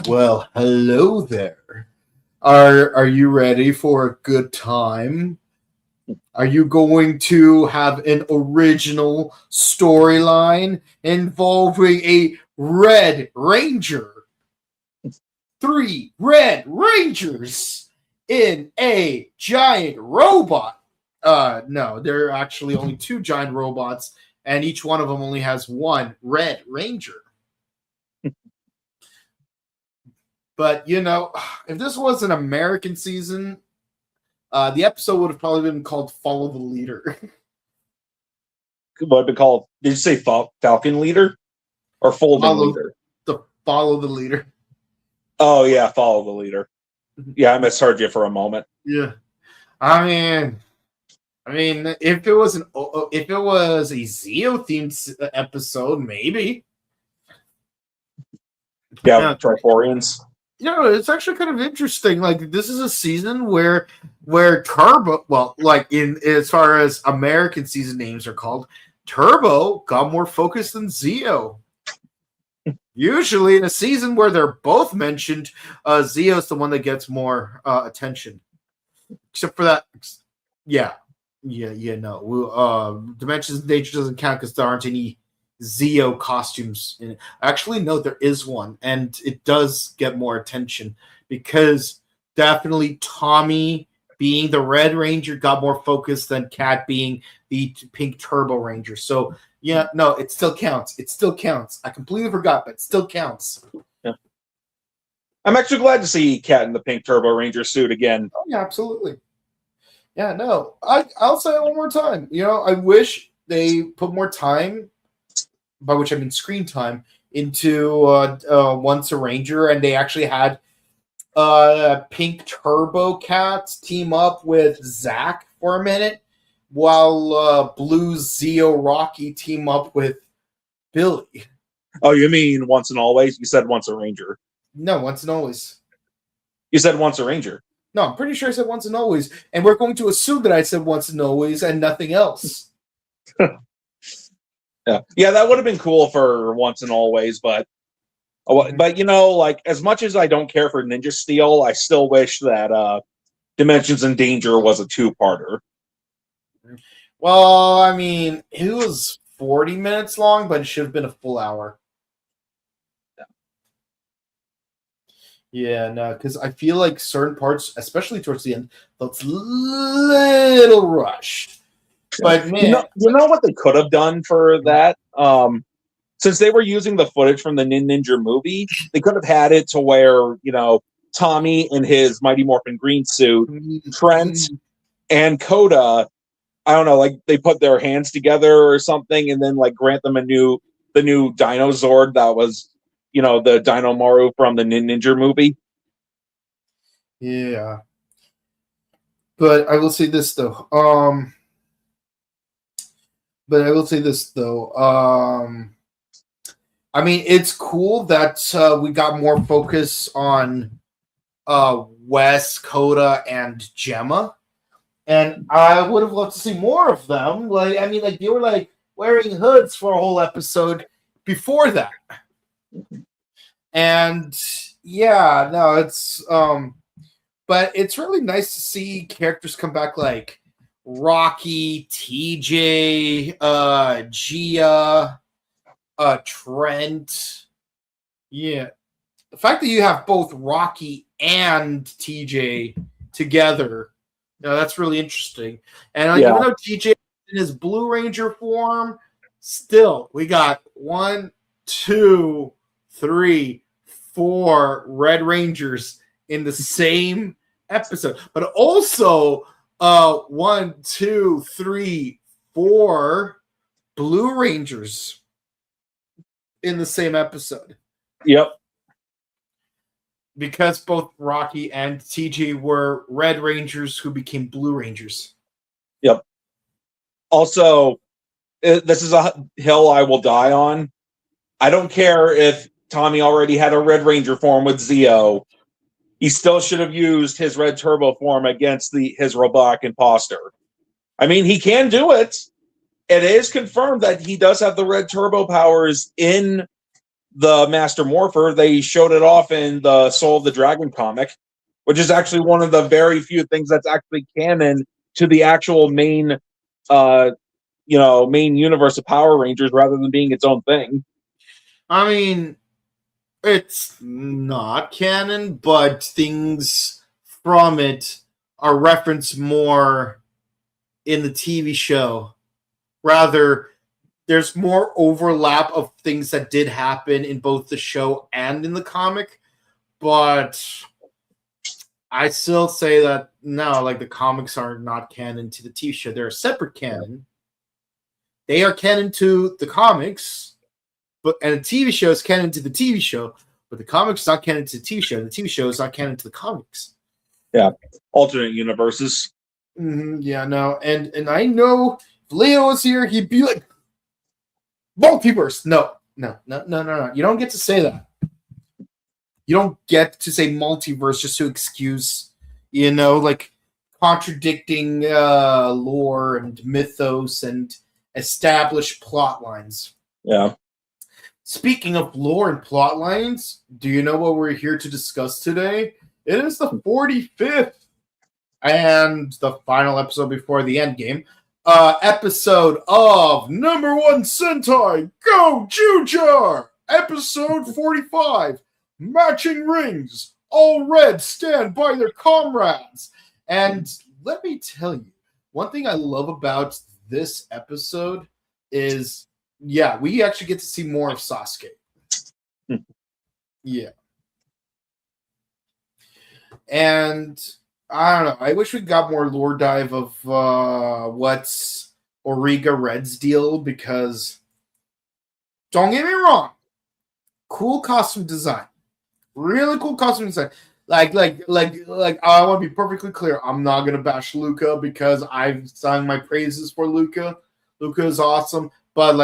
Well, hello there. Are you ready for a good time? Are you going to have an original storyline involving a Red Ranger? 3 Red Rangers in a giant robot. No, there are actually only 2 giant robots, and each one of them only has one Red Ranger. But if this was an American season, the episode would have probably been called "Follow the Leader." What would be called? Did you say Falcon Leader or Folding Leader? Follow the Leader. Oh yeah, Follow the Leader. Yeah, I misheard you for a moment. Yeah, I mean, if it was a Zeo themed episode, maybe. Yeah, Triforians. It's actually kind of interesting. Like, this is a season where Turbo, well, like in as far as American season names are called, Turbo got more focus than Zeo. Usually in a season where they're both mentioned, Zeo's the one that gets more attention. Except for that, no. Dimensions of Nature doesn't count because there aren't any Zeo costumes in it. Actually, no, there is one, and it does get more attention because definitely Tommy being the Red Ranger got more focus than Cat being the Pink Turbo Ranger. So yeah, no, it still counts. It still counts. I completely forgot, but it still counts. Yeah. I'm actually glad to see Cat in the Pink Turbo Ranger suit again. Oh, yeah, absolutely. Yeah, no, I'll say it one more time. I wish they put more time, by which I mean screen time, into Once a Ranger, and they actually had Pink Turbo Cat team up with Zack for a minute, while Blue Zeo Rocky team up with Billy. Oh, you mean Once and Always? You said Once a Ranger. No, Once and Always. You said Once a Ranger. No, I'm pretty sure I said Once and Always, and we're going to assume that I said Once and Always and nothing else. Yeah, that would have been cool for Once and Always, but like as much as I don't care for Ninja Steel, I still wish that Dimensions in Danger was a 2-parter. Well, I mean, it was 40 minutes long, but it should have been a full hour. Yeah, no, because I feel like certain parts, especially towards the end, felt a little rushed. But man, you know what they could have done for that? Since they were using the footage from the Ninja movie, they could have had it to where, Tommy in his Mighty Morphin Green suit, Trent and Coda, I don't know, like they put their hands together or something, and then like grant them the new Dino Zord that was, the Dino Maru from the Ninja movie. Yeah. But I will say this though. I mean, it's cool that we got more focus on Wes, Coda, and Gemma, and I would have loved to see more of them. Like, I mean, like they were like wearing hoods for a whole episode before that, and yeah, no, it's but it's really nice to see characters come back like Rocky, TJ, Gia, Trent. Yeah. The fact that you have both Rocky and TJ together, that's really interesting. And even though TJ in his Blue Ranger form, still we got 1, 2, 3, 4 Red Rangers in the same episode. But also 1, 2, 3, 4 Blue Rangers in the same episode. Yep. Because both Rocky and TJ were Red Rangers who became Blue Rangers. Yep. Also, this is a hill I will die on. I don't care if Tommy already had a Red Ranger form with Zeo. He still should have used his Red Turbo form against his robotic imposter. I mean, he can do it. It is confirmed that he does have the Red Turbo powers in the Master Morpher, they showed it off in the Soul of the Dragon comic, which is actually one of the very few things that's actually canon to the actual main main universe of Power Rangers rather than being its own thing. I mean, it's not canon, but things from it are referenced more in the TV show. Rather, there's more overlap of things that did happen in both the show and in the comic, but I still say that no, like the comics are not canon to the TV show. They're a separate canon. They are canon to the comics, and the TV show is canon to the TV show, but the comics is not canon to the TV show, and the TV show is not canon to the comics. Yeah, alternate universes. Yeah, no, and I know if Leo was here, he'd be like, multiverse. No. You don't get to say that. You don't get to say multiverse just to excuse, like contradicting lore and mythos and established plot lines. Yeah. Speaking of lore and plot lines, do you know what we're here to discuss today? It is the 45th and the final episode before the end game. Episode of No.1 Sentai Gozyuger, episode 45. Matching rings, all red stand by their comrades. And let me tell you, one thing I love about this episode is, we actually get to see more of Sasuke. Yeah. And I don't know. I wish we got more lore dive of what's Origa Red's deal, because don't get me wrong, cool costume design, really cool costume design. Like I want to be perfectly clear. I'm not gonna bash Luca because I've sung my praises for Luca. Luca is awesome, but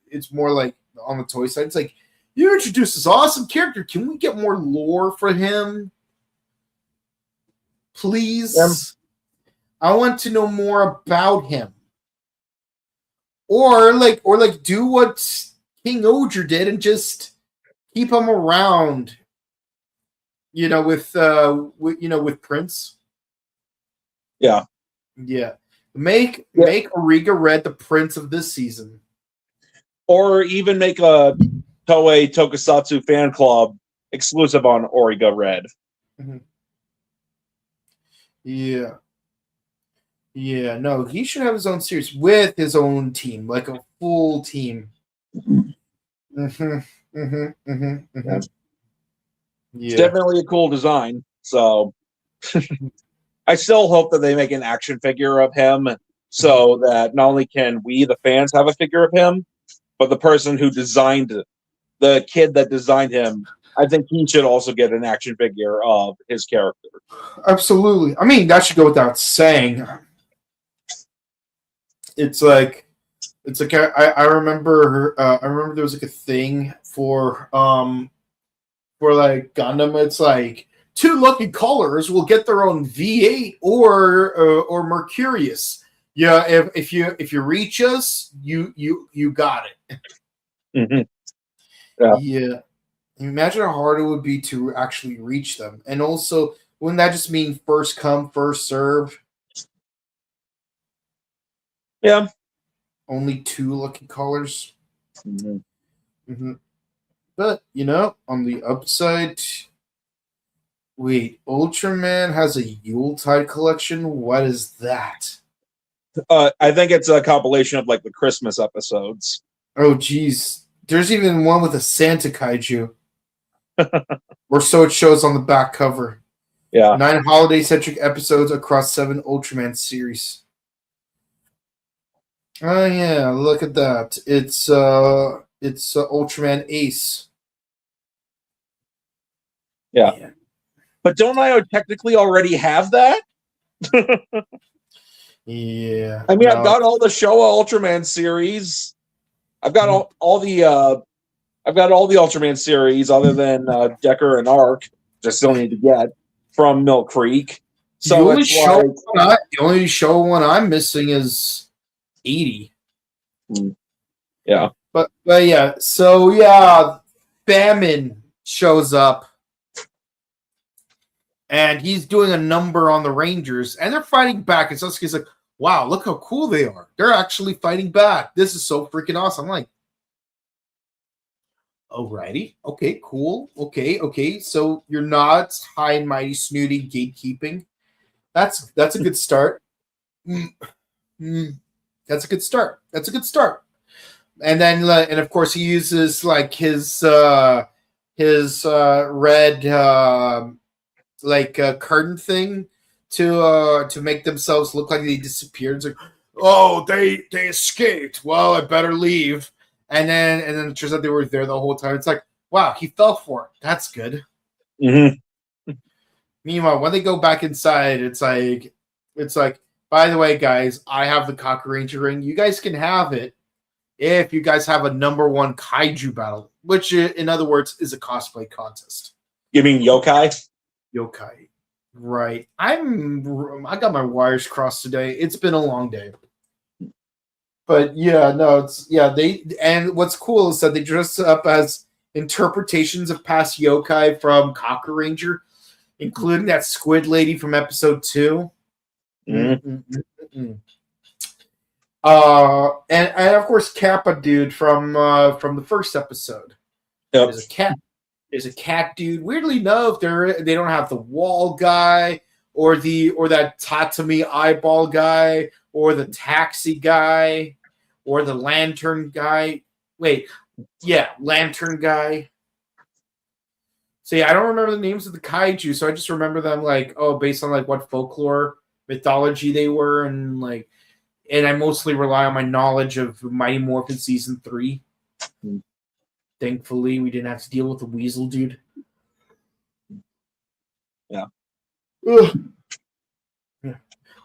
it's more like on the toy side. It's like, you introduced this awesome character. Can we get more lore for him? Please, I want to know more about him, or do what King Oger did and just keep him around. With Prince. Yeah. Make Origa Red the Prince of this season, or even make a Toei Tokusatsu fan club exclusive on Origa Red. Mm-hmm. Yeah. No, he should have his own series with his own team, like a full team. Yeah. It's definitely a cool design. So I still hope that they make an action figure of him, so that not only can we, the fans, have a figure of him, but the person who designed it, the kid that designed him, I think he should also get an action figure of his character. Absolutely. I mean, that should go without saying. It's like I remember there was like a thing for like Gundam. It's like 2 lucky callers will get their own V8 or Mercurius. Yeah, if you reach us, you got it. Mm-hmm. Yeah. Imagine how hard it would be to actually reach them. And also, wouldn't that just mean first come, first serve? Yeah. Only 2 lucky callers. Mm-hmm. Mm-hmm. But, on the upside, wait, Ultraman has a Yuletide collection? What is that? I think it's a compilation of like the Christmas episodes. Oh, geez. There's even one with a Santa kaiju. Or so it shows on the back cover. Yeah. 9 holiday-centric episodes across 7 Ultraman series. Oh, yeah, look at that. It's Ultraman Ace. Yeah. But don't I technically already have that? Yeah. I mean, I've got all the Showa Ultraman series. I've got all the Ultraman series other than Decker and Arc, which I still need to get from Mill Creek. So the only show one I'm missing is 80. Yeah. But yeah, so yeah, Famine shows up and he's doing a number on the Rangers, and they're fighting back. And Sasuke's like, "Wow, look how cool they are! They're actually fighting back. This is so freaking awesome!" I'm like, "Alrighty, okay, cool, okay. So you're not high and mighty, snooty gatekeeping. That's a good start. That's a good start. That's a good start." And then, and of course, he uses like his red curtain thing to make themselves look like they disappeared. It's like, oh, they escaped. Well, I better leave. And then it turns out they were there the whole time. It's like, wow, he fell for it. That's good. Mm-hmm. Meanwhile, when they go back inside, it's like, by the way, guys, I have the Cock Ranger ring. You guys can have it if you guys have a #1 kaiju battle, which, in other words, is a cosplay contest. You mean yokai? Yokai, right? I got my wires crossed today. It's been a long day, but yeah, no, and what's cool is that they dress up as interpretations of past yokai from Cock Ranger, including that squid lady from episode 2. Mm-hmm. And of course Kappa dude from the first episode. Yep. There's a cat dude. Weirdly enough, they don't have the wall guy or that Tatami eyeball guy or the taxi guy or the lantern guy. Wait, yeah, lantern guy. So yeah, I don't remember the names of the kaiju, so I just remember them like, oh, based on like what folklore mythology they were, and I mostly rely on my knowledge of Mighty Morphin Season 3. Thankfully, we didn't have to deal with the weasel dude. Yeah. Yeah.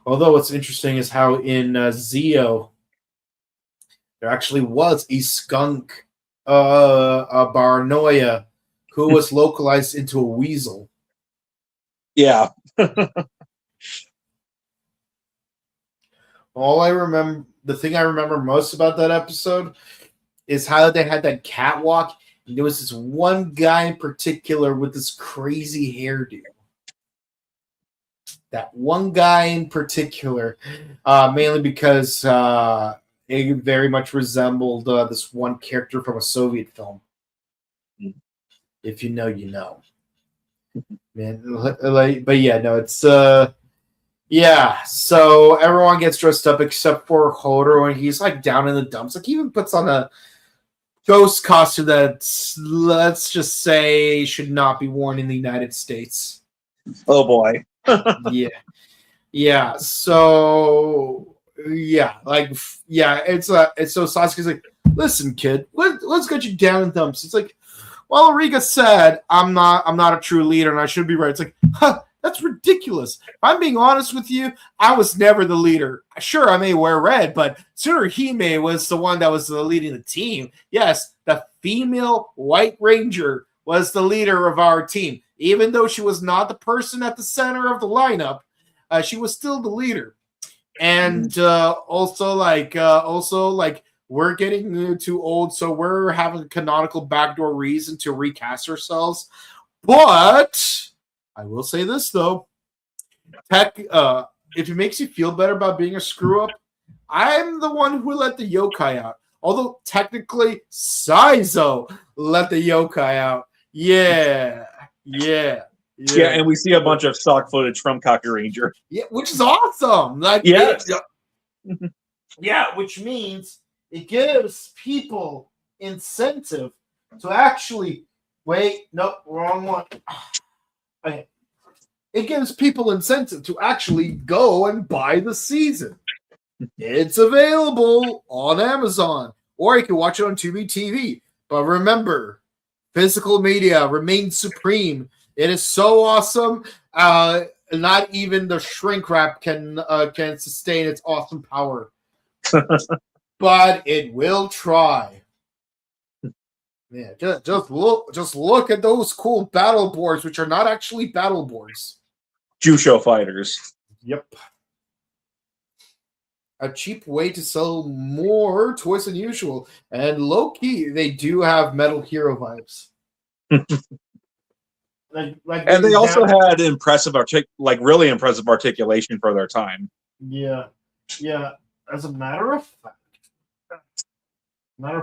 Although what's interesting is how in Zeo, there actually was a skunk, a Baranoia, who was localized into a weasel. Yeah. The thing I remember most about that episode is how they had that catwalk, and there was this one guy in particular with this crazy hairdo. That one guy in particular, mainly because it very much resembled this one character from a Soviet film. If you know, you know. Man, but yeah, no, it's yeah, so everyone gets dressed up except for Hodor, and he's like down in the dumps. Like he even puts on a ghost costume that, let's just say, should not be worn in the United States. Oh boy. Yeah. So it's so Sasuke's like, listen, kid, let's get you down in dumps. It's like, well, Riga said I'm not a true leader, and I should be right. It's like, huh. That's ridiculous. If I'm being honest with you, I was never the leader. Sure, I may wear red, but Tsuruhime was the one that was leading the team. Yes, the female White Ranger was the leader of our team. Even though she was not the person at the center of the lineup, she was still the leader. And also, we're getting too old, so we're having a canonical backdoor reason to recast ourselves. But I will say this though, if it makes you feel better about being a screw up, I'm the one who let the yokai out. Although technically Saizo let the yokai out. Yeah, and we see a bunch of stock footage from Cock Ranger. Yeah, which is awesome. Like, yes. Which means it gives people incentive to actually wrong one. It gives people incentive to actually go and buy the season. It's available on Amazon, or you can watch it on Tubi TV. But remember, physical media remains supreme. It is so awesome. Not even the shrink wrap can sustain its awesome power. But it will try. Yeah, just look at those cool battle boards, which are not actually battle boards. Jusho fighters. Yep. a cheap way to sell more toys than usual. And low key, they do have Metal Hero vibes. And they also had really impressive articulation for their time. Yeah. As a matter of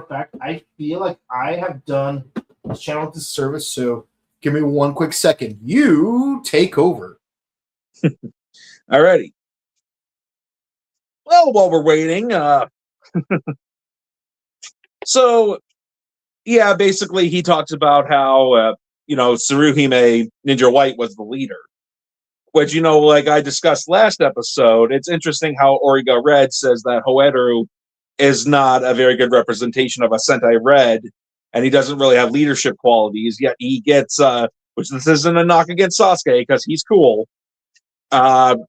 fact, I feel like I have done this channel disservice. So give me one quick second. You take over. Alrighty. Well, while we're waiting, so yeah, basically he talks about how Tsuruhime Ninja White was the leader. Which, like I discussed last episode, it's interesting how Origa Red says that Hoeru is not a very good representation of a Sentai Red, and he doesn't really have leadership qualities, yet he gets, which this isn't a knock against Sasuke, because he's cool. Origa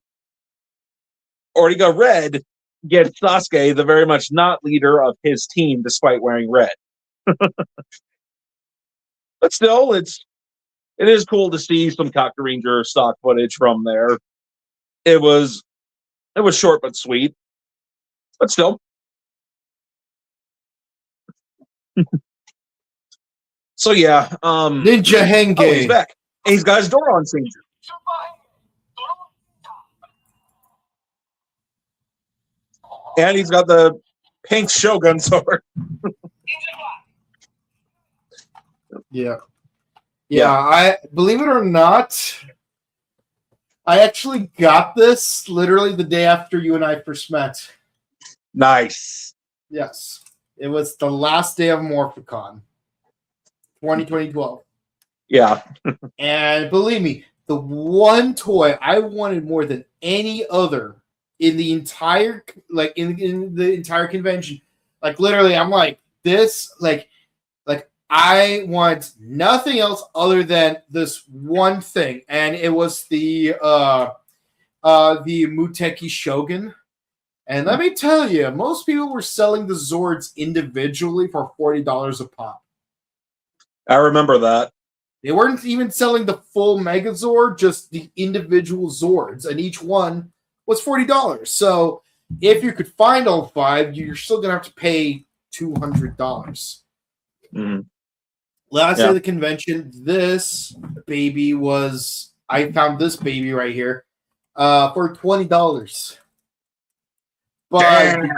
Red gets Sasuke, the very much not leader of his team, despite wearing red. But still, it is cool to see some Kaku Ranger stock footage from there. It was short but sweet. But still. So yeah. Ninja Henge. Oh, he's back. And he's got his Doron Singer. And he's got the pink Shogun sword. Yeah. I believe it or not, I actually got this literally the day after you and I first met. Nice. Yes. It was the last day of Morphicon 2012. Yeah. And believe me, the one toy I wanted more than any other in the entire in the entire convention, like literally, I'm like this, like I want nothing else other than this one thing, and it was the Muteki Shogun. And let me tell you, most people were selling the Zords individually for $40 a pop. I remember that. They weren't even selling the full Megazord, just the individual Zords, and each one was $40. So if you could find all five, you're still gonna have to pay $200. Mm-hmm. Last day of the convention, this baby was. I found this baby right here for $20. But damn.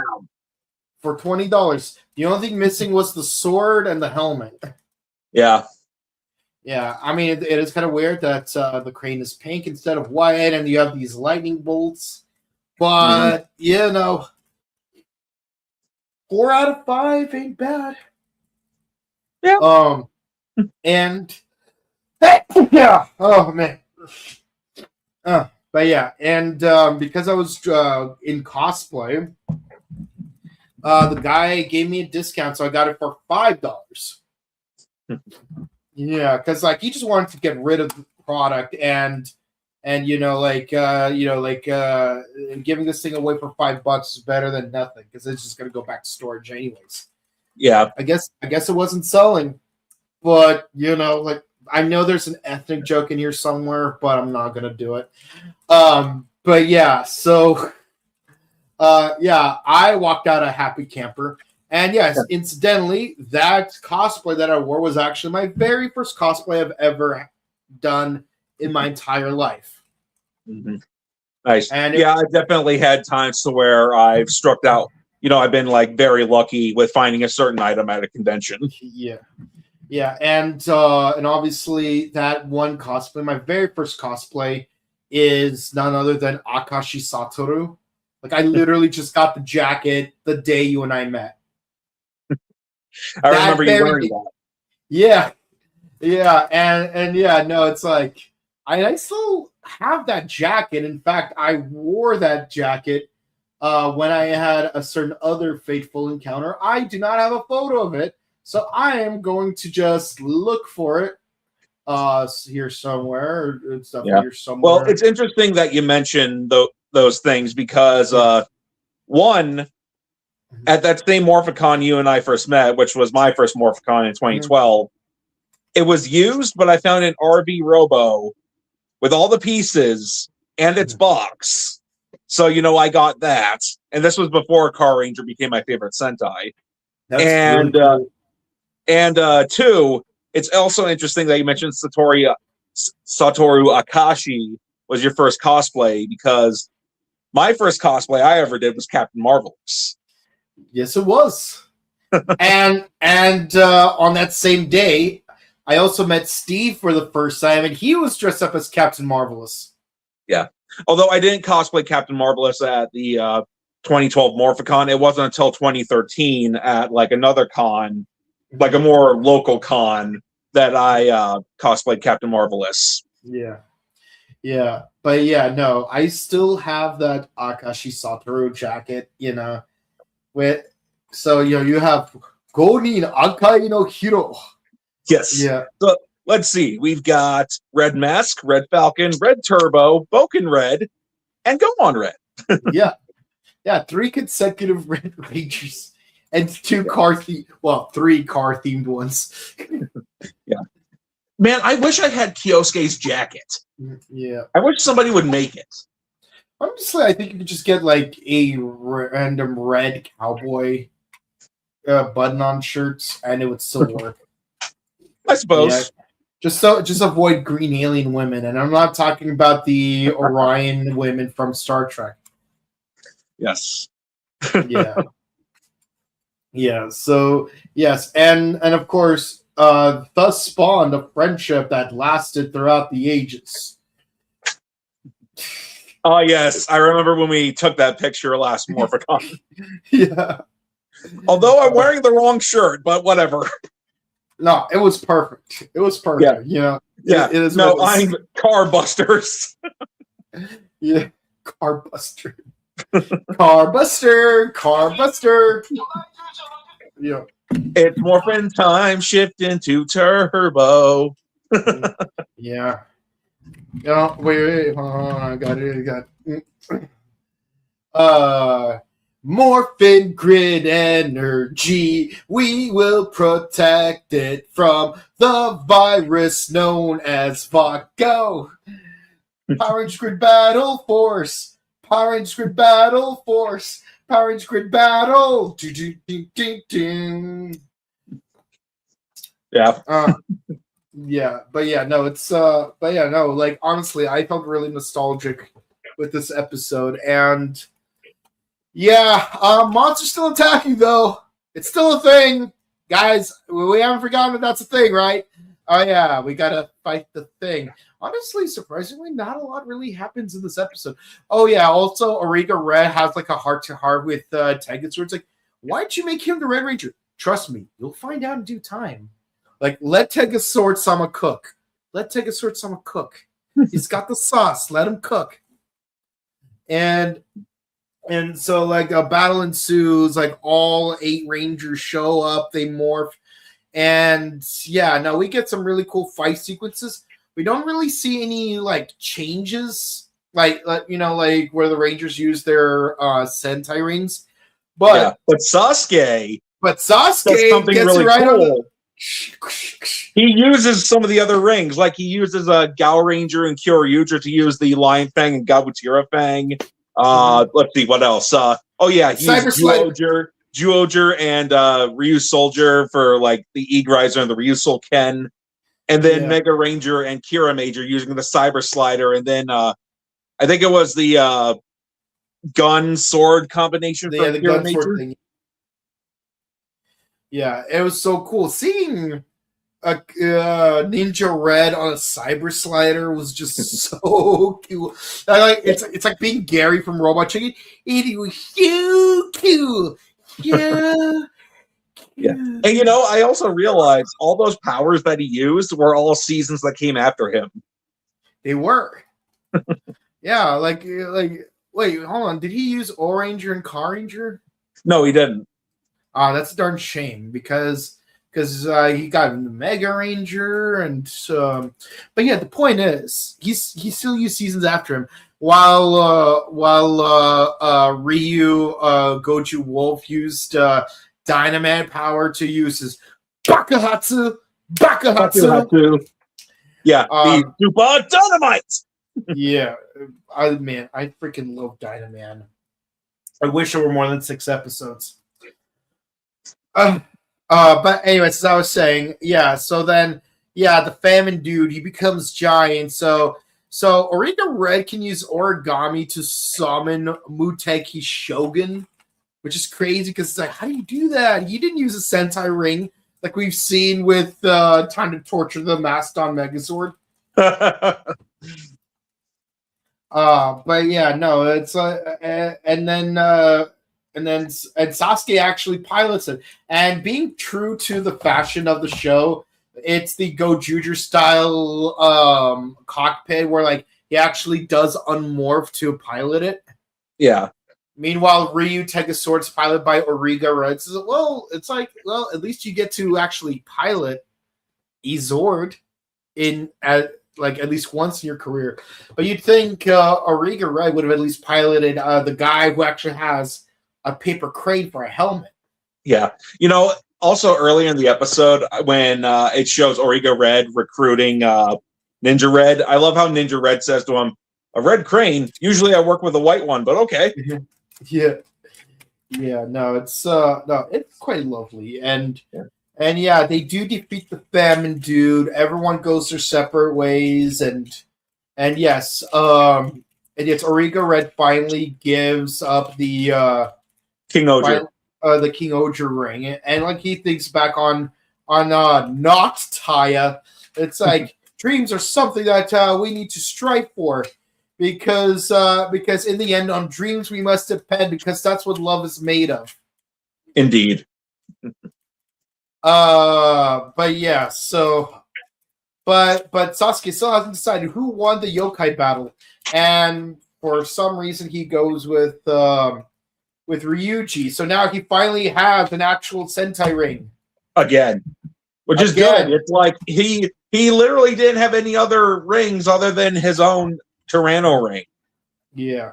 For $20, the only thing missing was the sword and the helmet. Yeah. Yeah, I mean, it is kind of weird that the crane is pink instead of white, and you have these lightning bolts. But, 4 out of 5 ain't bad. Yeah. And, yeah, oh, man. But, yeah, and because I was in cosplay, the guy gave me a discount, so I got it for $5. Yeah, because he just wanted to get rid of the product and giving this thing away for $5 is better than nothing because it's just gonna go back to storage anyways. Yeah, I guess it wasn't selling, but I know there's an ethnic joke in here somewhere, but I'm not gonna do it. But yeah, so I walked out a happy camper. And yes, incidentally, that cosplay that I wore was actually my very first cosplay I've ever done in my entire life. Mm-hmm. Nice. And I've definitely had times to where I've struck out. I've been very lucky with finding a certain item at a convention. Yeah, and obviously that one cosplay, my very first cosplay, is none other than Akashi Satoru. I literally just got the jacket the day you and I met. I remember you wearing that. Yeah, and it's I still have that jacket. In fact, I wore that jacket when I had a certain other fateful encounter. I do not have a photo of it, so I am going to just look for it here somewhere. It's here somewhere. Well, it's interesting that you mentioned those things because one. At that same Morphicon you and I first met, which was my first Morphicon in 2012, it was used, but I found an RV Robo with all the pieces and its box. So, I got that. and this was before Car Ranger became my favorite Sentai. That's And really cool. and two, it's also interesting that you mentioned Satoru Akashi was your first cosplay, because my first cosplay I ever did was Captain Marvelous. Yes, it was. and on that same day, I also met Steve for the first time, and he was dressed up as Captain Marvelous. Yeah. Although I didn't cosplay Captain Marvelous at the 2012 Morphicon, it wasn't until 2013 at like another con, like a more local con, that I cosplayed Captain Marvelous. Yeah. Yeah. But yeah, no, I still have that Akashi Satoru jacket, so you have Gonin Akai no Hiro. Yes. Yeah. So let's see. We've got Red Mask, Red Falcon, Red Turbo, Boken Red, and Gomon Red. Yeah. Yeah, 3 consecutive Red Rangers and 2 3 car themed ones. Yeah. Man, I wish I had Kyosuke's jacket. Yeah. I wish somebody would make it. Honestly, I think you could just get like a random red cowboy button-on shirts, and it would still work. I suppose. Yeah. Just avoid green alien women, and I'm not talking about the Orion women from Star Trek. Yes. Yeah. Yeah. So yes, and of course, thus spawned a friendship that lasted throughout the ages. Oh yes, I remember when we took that picture last Morphicon. Yeah. Although I'm wearing the wrong shirt, but whatever. No, it was perfect. It was perfect. Yeah. It is. No, I'm Car Busters. Yeah. Car Buster. Car Buster. Car Buster. Yeah. It's Morphin time, shift into turbo. Yeah. No, wait, hold on, I got it. Morphin grid energy, we will protect it from the virus known as Vago. Power Rangers Grid Battle Force. Power Rangers Grid Battle Force. Power Rangers Grid Battle. Yeah. Yeah, but yeah, no, like honestly, I felt really nostalgic with this episode, and yeah, monster's still attacking though. It's still a thing, guys. We haven't forgotten that's a thing, right? Oh yeah, we gotta fight the thing. Honestly, surprisingly, not a lot really happens in this episode. Oh yeah, also Ariga Red has like a heart-to-heart with Tengetsu. It's like, why'd you make him the Red Ranger? Trust me, you'll find out in due time. Like, let Sword-sama cook. Let Sword-sama cook. He's got the sauce. Let him cook. And so, like, a battle ensues. Like, all 8 Rangers show up. They morph. And, yeah, now we get some really cool fight sequences. We don't really see any, like, changes. Like where the Rangers use their Sentai rings. But Sasuke does something gets really right cool. on the... He uses some of the other rings, like he uses a Gao Ranger and Kyoryuger to use the Lion Fang and Gabutira Fang. Let's see what else. He used Zyuohger and Ryu Soldier for like the Eagrizer and the Ryu Soul Ken, and then Mega Ranger and Kira Major using the Cyber Slider, and then I think it was the gun sword combination for the Kira gun Major. sword thing. Yeah, it was so cool. Seeing a Ninja Red on a Cyber Slider was just so cool. It's like being Gary from Robot Chicken. It was so cool. Yeah. Yeah. And I also realized all those powers that he used were all seasons that came after him. They were. Yeah, like wait, hold on. Did he use O-Ranger and Car Ranger? No, he didn't. That's a darn shame because he got the Mega Ranger and but yeah, the point is he still used seasons after him while Ryu Goju Wolf used Dynamite power to use his Bakuhatsu. Yeah, the Super Dynamite. Yeah, I freaking love Dynaman. I wish there were more than 6 episodes. But anyways, as I was saying, yeah. So then, yeah, the famine dude, he becomes giant. So Origa Red can use origami to summon Muteki Shogun, which is crazy because it's like, how do you do that? You didn't use a Sentai ring like we've seen with Time to Torture the Mastodon Megazord. But yeah, no, it's and Sasuke actually pilots it. And being true to the fashion of the show, it's the Gozyuger style cockpit where like he actually does unmorph to pilot it. Yeah. Meanwhile, Ryu Sword's piloted by Origa Red. Says, well, it's like, well, at least you get to actually pilot Zord at least once in your career. But you'd think Origa Red would have at least piloted the guy who actually has a paper crane for a helmet. Yeah. Also earlier in the episode when it shows Origa Red recruiting Ninja Red, I love how Ninja Red says to him, "A red crane? Usually I work with a white one, but okay." Yeah. No, it's quite lovely. And yeah, they do defeat the famine dude. Everyone goes their separate ways, and yes, Origa Red finally gives up the King Oger. The King Oger ring, and like he thinks back on not Taya. It's like dreams are something that we need to strive for, because in the end, on dreams we must depend, because that's what love is made of. Indeed. But yeah, so but Sasuke still hasn't decided who won the yokai battle, and for some reason he goes with Ryuji. So now he finally has an actual Sentai ring again, which is good. It's like he literally didn't have any other rings other than his own Tyranno ring. Yeah,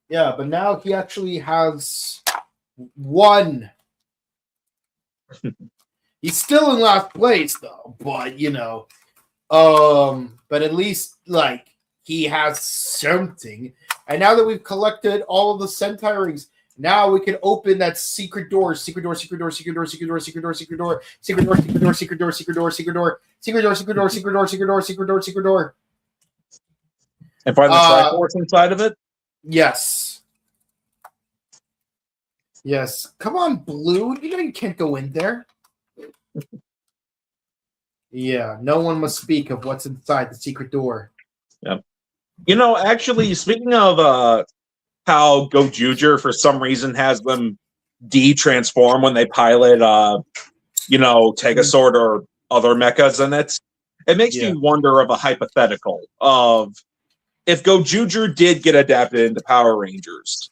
but now he actually has one. He's still in last place though, but but at least like he has something. And now that we've collected all of the Sentai rings, now we can open that secret door. And find the Triforce inside of it? Yes. Come on, Blue. You know you can't go in there. Yeah, no one must speak of what's inside the secret door. Yep. Actually, speaking of how Gozyuger for some reason has them de-transform when they pilot, Tegazord or other mechas, and it makes me wonder of a hypothetical of if Gozyuger did get adapted into Power Rangers,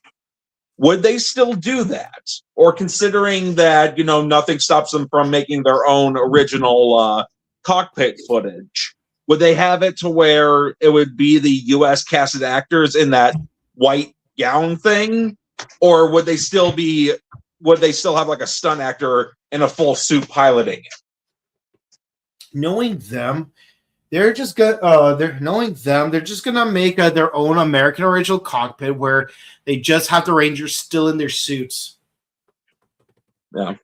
would they still do that? Or considering that, nothing stops them from making their own original cockpit footage, would they have it to where it would be the U.S. casted actors in that white gown thing? Or would they still have like a stunt actor in a full suit piloting it? Knowing them, they're just gonna make their own American original cockpit where they just have the Rangers still in their suits. Yeah.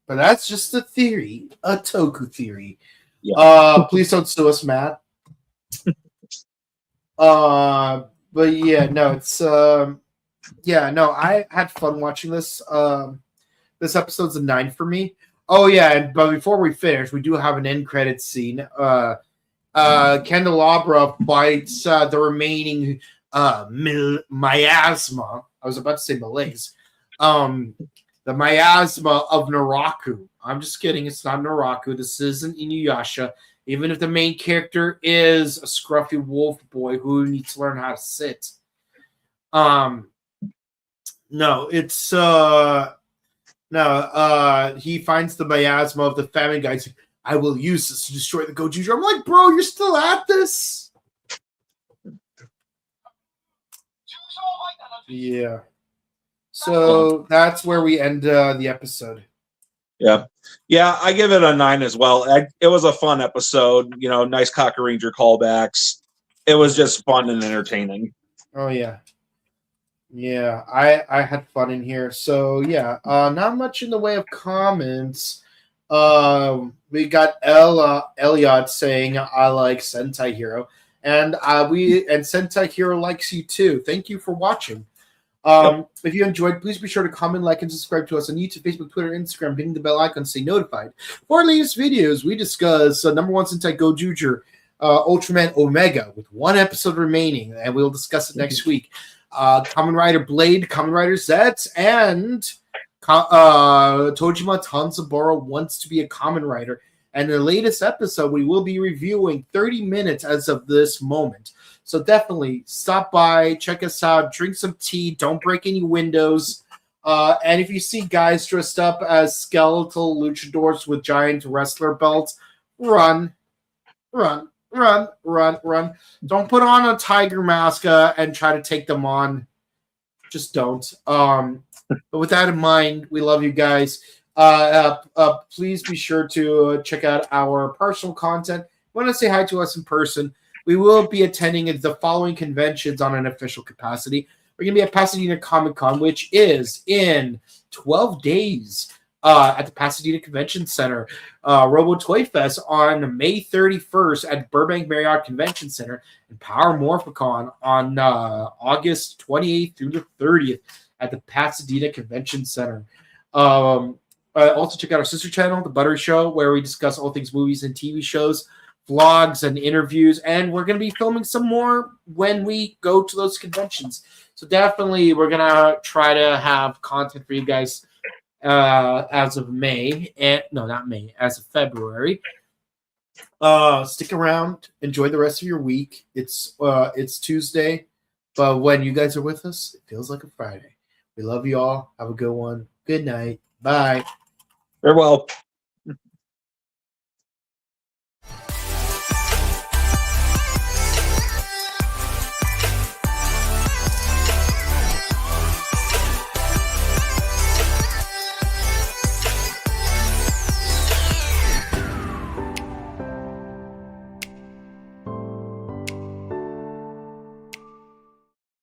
But that's just a theory, a Toku theory. Yeah. Please don't sue us, Matt. But yeah, no, it's I had fun watching this. This episode's a 9 for me. Oh yeah, but before we finish, we do have an end credit scene. Candelabra fights the remaining miasma. I was about to say malaise. The miasma of Naraku. I'm just kidding. It's not Naraku. This isn't Inuyasha. Even if the main character is a scruffy wolf boy who needs to learn how to sit. He finds the miasma of the famine guys. I will use this to destroy the Gozyuger. I'm like, bro, you're still at this? Yeah. So that's where we end the episode. Yeah, I give it a 9 as well. It was a fun episode. Nice Cocker Ranger callbacks. it was just fun and entertaining. Oh yeah. Yeah, I had fun in here. So yeah, not much in the way of comments. We got Elliot saying I like Sentai Hero, and Sentai Hero likes you too. Thank you for watching. If you enjoyed, please be sure to comment, like, and subscribe to us on YouTube, Facebook, Twitter, Instagram, hitting the bell icon to stay notified. For our latest videos, we discuss #1 Sentai Gozyuger, Ultraman Omega, with 1 episode remaining, and we'll discuss it next week. Kamen Rider Blade, Kamen Rider Z, and Tojima Tanzaburo wants to be a Kamen Rider. And in the latest episode, we will be reviewing 30 minutes as of this moment. So definitely stop by, check us out, drink some tea, don't break any windows. And if you see guys dressed up as skeletal luchadors with giant wrestler belts, run. Don't put on a tiger mask and try to take them on. Just don't. But with that in mind, we love you guys. Please be sure to check out our personal content. Want to say hi to us in person? We will be attending the following conventions on an official capacity. We're going to be at Pasadena Comic-Con, which is in 12 days at the Pasadena Convention Center. Robo Toy Fest on May 31st at Burbank Marriott Convention Center, and Power Morphicon on August 28th through the 30th at the Pasadena Convention Center. Also check out our sister channel, The Buttery Show, where we discuss all things movies and TV shows, vlogs and interviews, and we're going to be filming some more when we go to those conventions. So definitely we're going to try to have content for you guys as of May. As of February. Stick around. Enjoy the rest of your week. It's Tuesday, but when you guys are with us, it feels like a Friday. We love you all. Have a good one. Good night. Bye. Farewell.